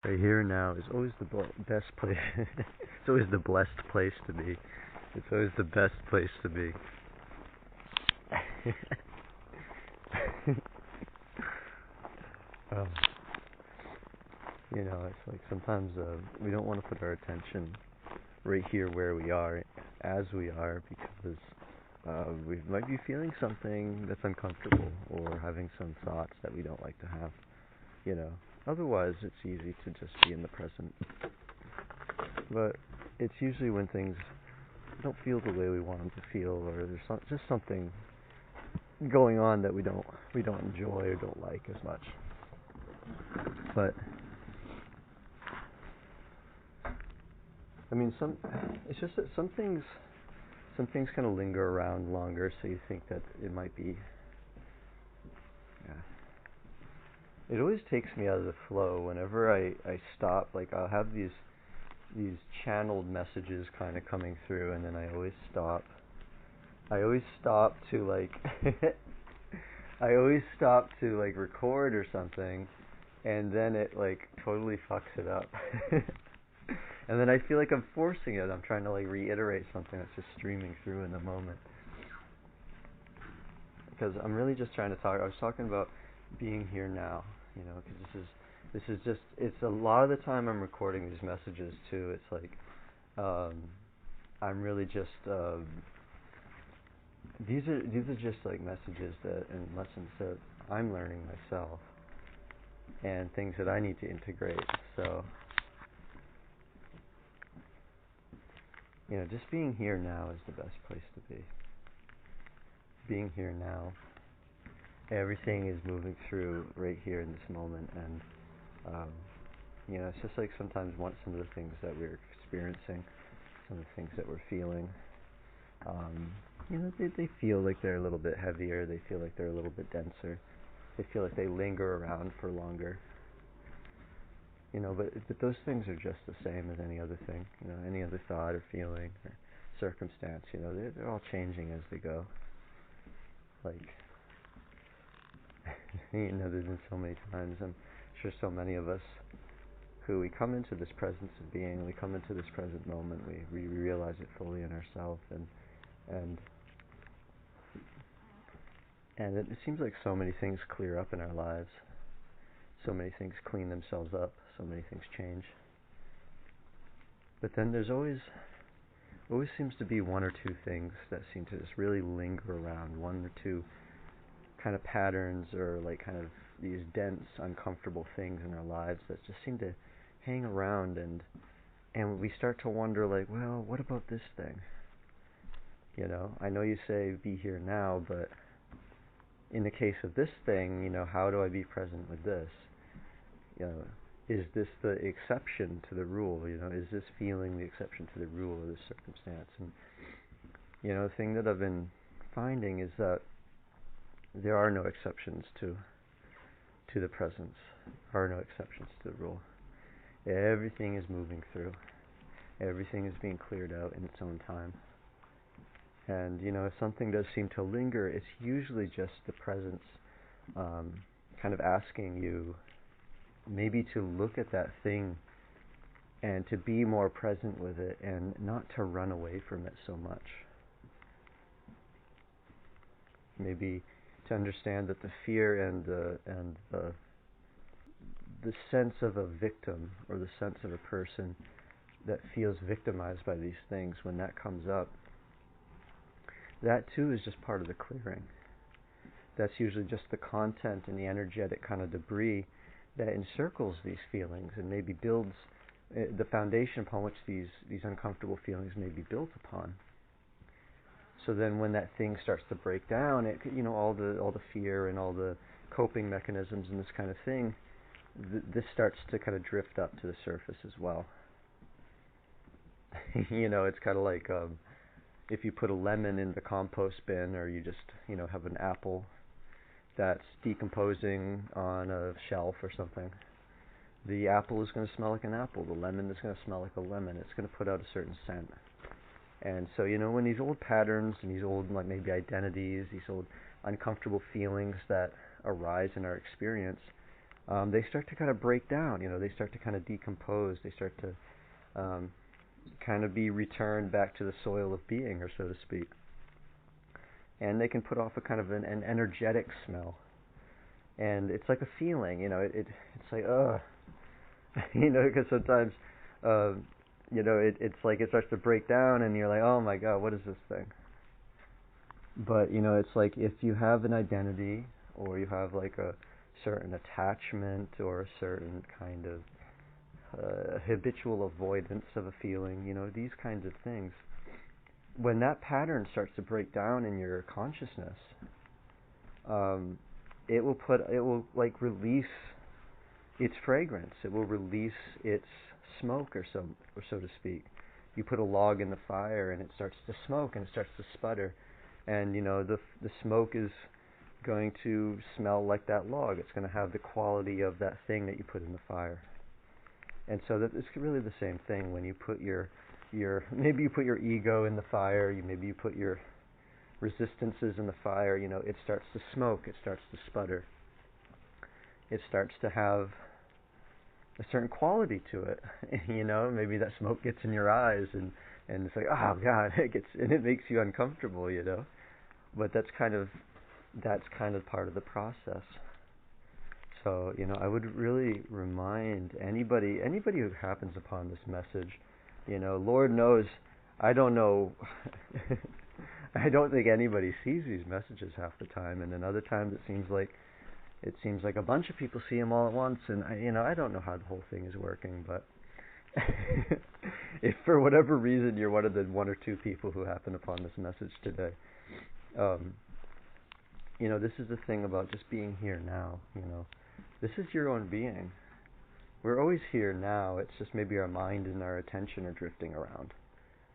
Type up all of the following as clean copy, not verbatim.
Right here now is always the best place. It's always the blessed place to be. It's always the best place to be. um, it's like sometimes we don't want to put our attention right here where we are, as we are, because we might be feeling something that's uncomfortable or having some thoughts that we don't like to have. You know, otherwise it's easy to just be in the present. But it's usually when things don't feel the way we want them to feel, or there's just something going on that we don't enjoy or don't like as much. But I mean, it's just that some things kind of linger around longer, so you think that it might be. Yeah. It always takes me out of the flow whenever I stop. Like I'll have these channeled messages kind of coming through, and then I always stop. I always stop to like I always stop to like record or something, and then it like totally fucks it up. And then I feel like I'm forcing it. I'm trying to like reiterate something that's just streaming through in the moment. Because I'm really just trying to talk. I was talking about being here now, because this is just. It's a lot of the time I'm recording these messages too. It's like I'm really just. These are just like messages that and lessons that I'm learning myself, and things that I need to integrate. So, just being here now is the best place to be. Being here now, everything is moving through right here in this moment, and it's just like sometimes some of the things that we're experiencing, some of the things that we're feeling, they feel like they're a little bit heavier. They feel like they're a little bit denser. They feel like they linger around for longer. But those things are just the same as any other thing. Any other thought or feeling or circumstance. They're all changing as they go. Like, there's been so many times. I'm sure so many of us who we come into this presence of being, we come into this present moment, we realize it fully in ourselves, and it seems like so many things clear up in our lives. So many things clean themselves up. So many things change. But then there's always seems to be one or two things that seem to just really linger around. One or two kind of patterns, or like kind of these dense, uncomfortable things in our lives that just seem to hang around, and we start to wonder, like, well, what about this thing? I know you say be here now, but in the case of this thing, how do I be present with this? Is this the exception to the rule? Is this feeling the exception to the rule of this circumstance? And the thing that I've been finding is that there are no exceptions to the presence. There are no exceptions to the rule. Everything is moving through. Everything is being cleared out in its own time. And if something does seem to linger, it's usually just the presence kind of asking you maybe to look at that thing and to be more present with it, and not to run away from it so much. Maybe to understand that the fear and the sense of a victim, or the sense of a person that feels victimized by these things, when that comes up, that too is just part of the clearing. That's usually just the content and the energetic kind of debris that encircles these feelings and maybe builds the foundation upon which these uncomfortable feelings may be built upon. So then when that thing starts to break down, all the fear and all the coping mechanisms and this kind of thing, this starts to kind of drift up to the surface as well. It's kind of like if you put a lemon in the compost bin, or you just have an apple that's decomposing on a shelf or something. The apple is going to smell like an apple. The lemon is going to smell like a lemon. It's going to put out a certain scent. And so, when these old patterns and these old, like, maybe identities, these old uncomfortable feelings that arise in our experience, they start to kind of break down. They start to kind of decompose. They start to kind of be returned back to the soil of being, or so to speak. And they can put off a kind of an energetic smell. And it's like a feeling, it's like, ugh. Because sometimes, it's like it starts to break down and you're like, oh my God, what is this thing? But, it's like if you have an identity, or you have like a certain attachment, or a certain kind of habitual avoidance of a feeling, these kinds of things, when that pattern starts to break down in your consciousness, it will like release its fragrance. It will release its smoke, or so to speak. You put a log in the fire and it starts to smoke and it starts to sputter, and the smoke is going to smell like that log. It's going to have the quality of that thing that you put in the fire. And so that it's really the same thing when you put your maybe you put your ego in the fire, maybe you put your resistances in the fire, it starts to smoke, it starts to sputter. It starts to have a certain quality to it. Maybe that smoke gets in your eyes and it's like, oh God, it makes you uncomfortable, But that's kind of part of the process. So, I would really remind anybody who happens upon this message, Lord knows, I don't know, I don't think anybody sees these messages half the time, and then other times it seems like a bunch of people see them all at once, and I don't know how the whole thing is working, but if for whatever reason you're one of the one or two people who happen upon this message today, this is the thing about just being here now. This is your own being. We're always here now. It's just maybe our mind and our attention are drifting around.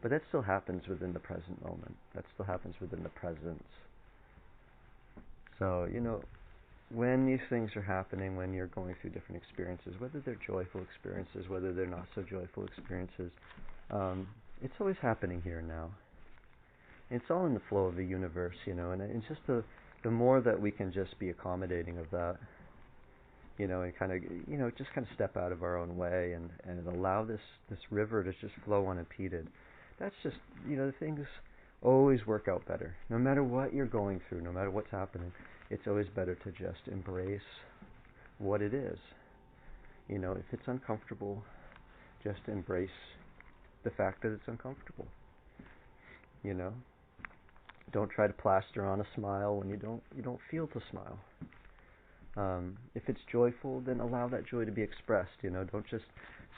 But that still happens within the present moment. That still happens within the presence. So, when these things are happening, when you're going through different experiences, whether they're joyful experiences, whether they're not so joyful experiences, it's always happening here and now. It's all in the flow of the universe, and it's just the more that we can just be accommodating of that, and kind of, just kind of step out of our own way and allow this river to just flow unimpeded. That's just, things always work out better. No matter what you're going through, no matter what's happening, it's always better to just embrace what it is. If it's uncomfortable, just embrace the fact that it's uncomfortable. Don't try to plaster on a smile when you don't feel to smile. If it's joyful, then allow that joy to be expressed. Don't just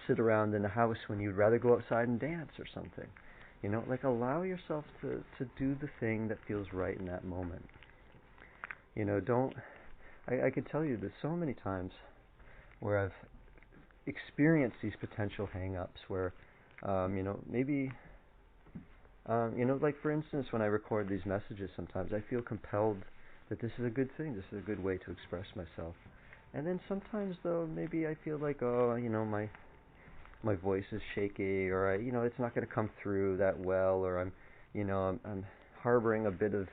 sit around in a house when you'd rather go outside and dance or something. Allow yourself to do the thing that feels right in that moment. I could tell you there's so many times where I've experienced these potential hang-ups where, maybe, like for instance, when I record these messages sometimes, I feel compelled that this is a good thing, this is a good way to express myself. And then sometimes, though, maybe I feel like, my voice is shaky, or it's not going to come through that well, or I'm harboring a bit of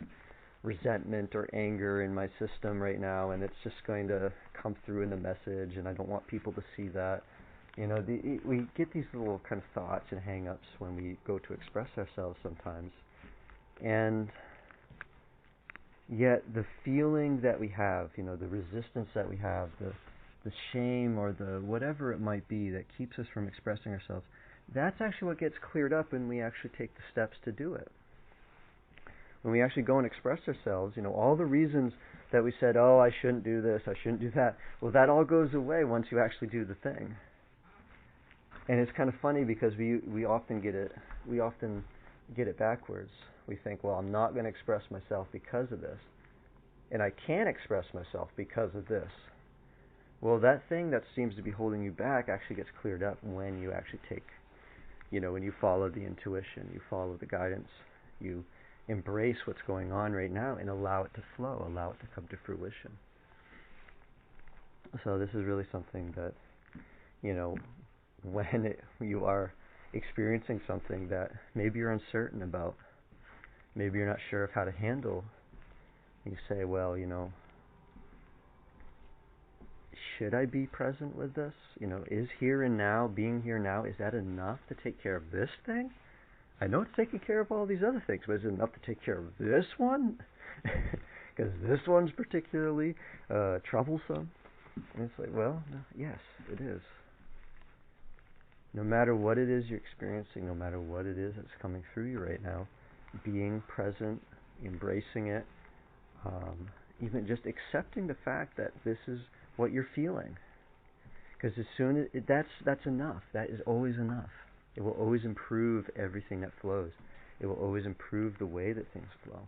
resentment or anger in my system right now, and it's just going to come through in the message, and I don't want people to see that. We get these little kind of thoughts and hang-ups when we go to express ourselves sometimes. And yet the feeling that we have, the resistance that we have, the shame or the whatever it might be that keeps us from expressing ourselves, that's actually what gets cleared up when we actually take the steps to do it. When we actually go and express ourselves, all the reasons that we said, oh, I shouldn't do this, I shouldn't do that, well, that all goes away once you actually do the thing. And it's kind of funny because we often get it backwards. We think, well, I'm not going to express myself because of this, and I can't express myself because of this. Well, that thing that seems to be holding you back actually gets cleared up when you actually take, when you follow the intuition, you follow the guidance, you embrace what's going on right now and allow it to flow, allow it to come to fruition. So this is really something that, when you are experiencing something that maybe you're uncertain about, maybe you're not sure of how to handle, you say, well, should I be present with this? Is here and now, being here now, is that enough to take care of this thing? I know it's taking care of all these other things, but is it enough to take care of this one? Because this one's particularly troublesome. And it's like, well, no, yes, it is. No matter what it is you're experiencing, no matter what it is that's coming through you right now, being present, embracing it, even just accepting the fact that this is what you're feeling. Because as soon as that's enough. That is always enough. It will always improve everything that flows. It will always improve the way that things flow.